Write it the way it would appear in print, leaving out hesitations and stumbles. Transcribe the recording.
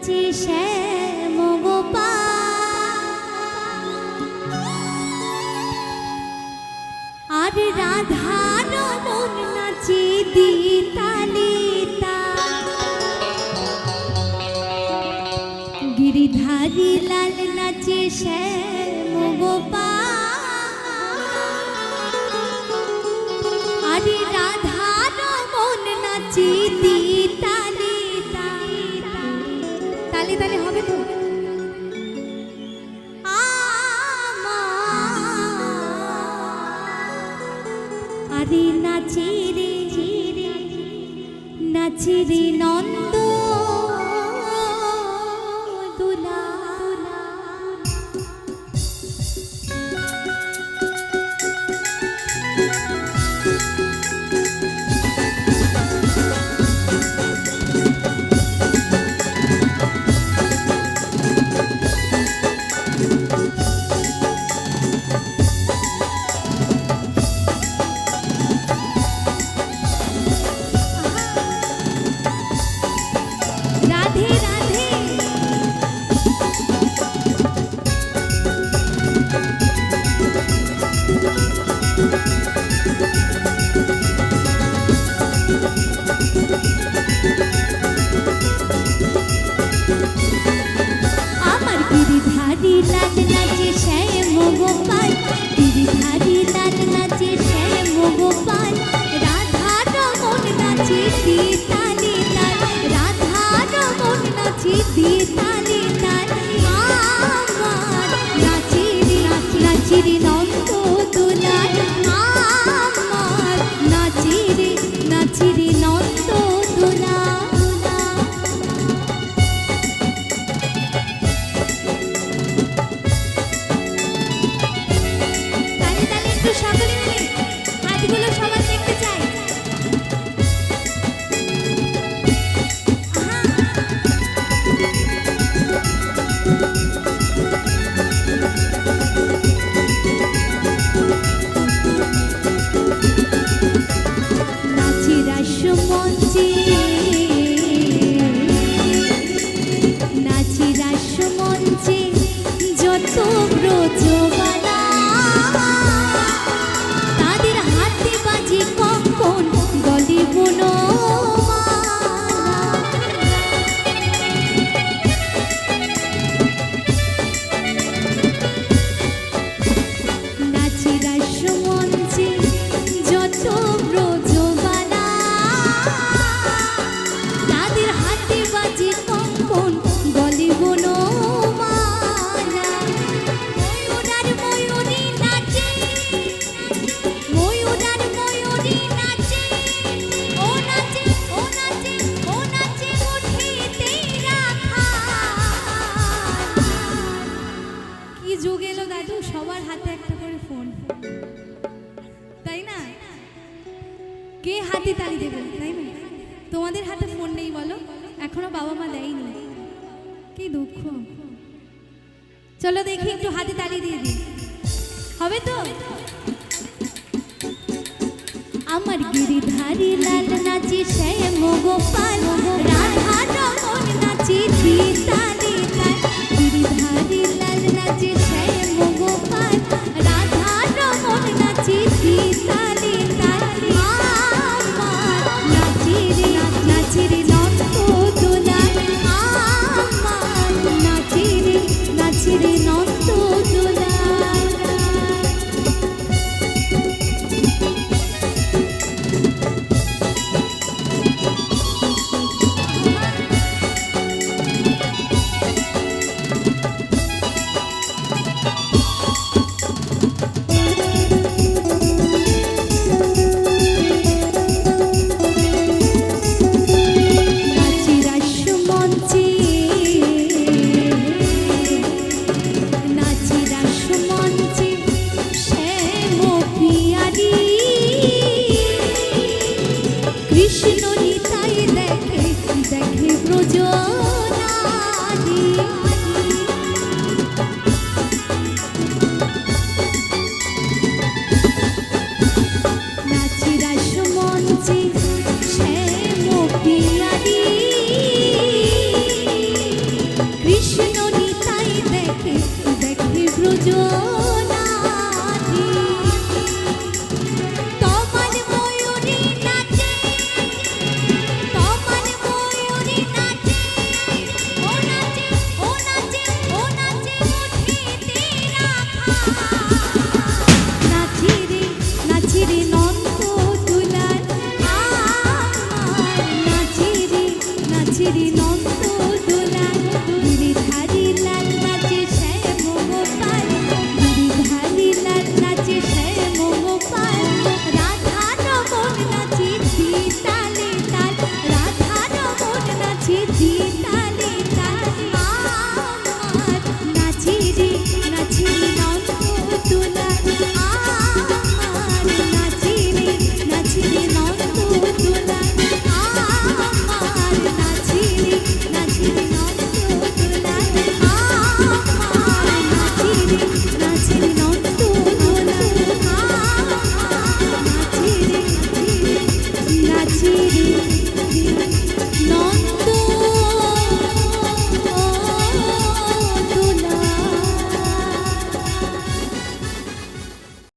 নাচে শ্যাম গোপাল আর রাধার মন নাচে দিতালে গিরিধারী লাল নাচে শ্যাম গোপাল আর রাধার মন নাচে দিতালে তালে তালে হবে তো আরে নাচে রে নন্দ দুলা সবার হাতে একটা করে ফোন, তাই না? কে হাতে তালি দেবে, তাই না? তোমাদের হাতে ফোন নেই বলো, এখনো বাবা মা দেয়নি, কি দুঃখ। চলো দেখি একটু হাতে তালি দিয়ে দিই, হবে তো? আমার গিরিধারী লাল নাচে শ্যাম গোপাল রাধা রমন নাচে দিতালে গিরিধারী লাল নাচে শ্যাম গোপাল রাধা রমন নাচে দিতালে আমার নাচে রে নন্দ দোলা আমার নাচে রে নন্দ দোলা। কৃষ্ণ নিতাই দেখে দেখে ব্রজনারী।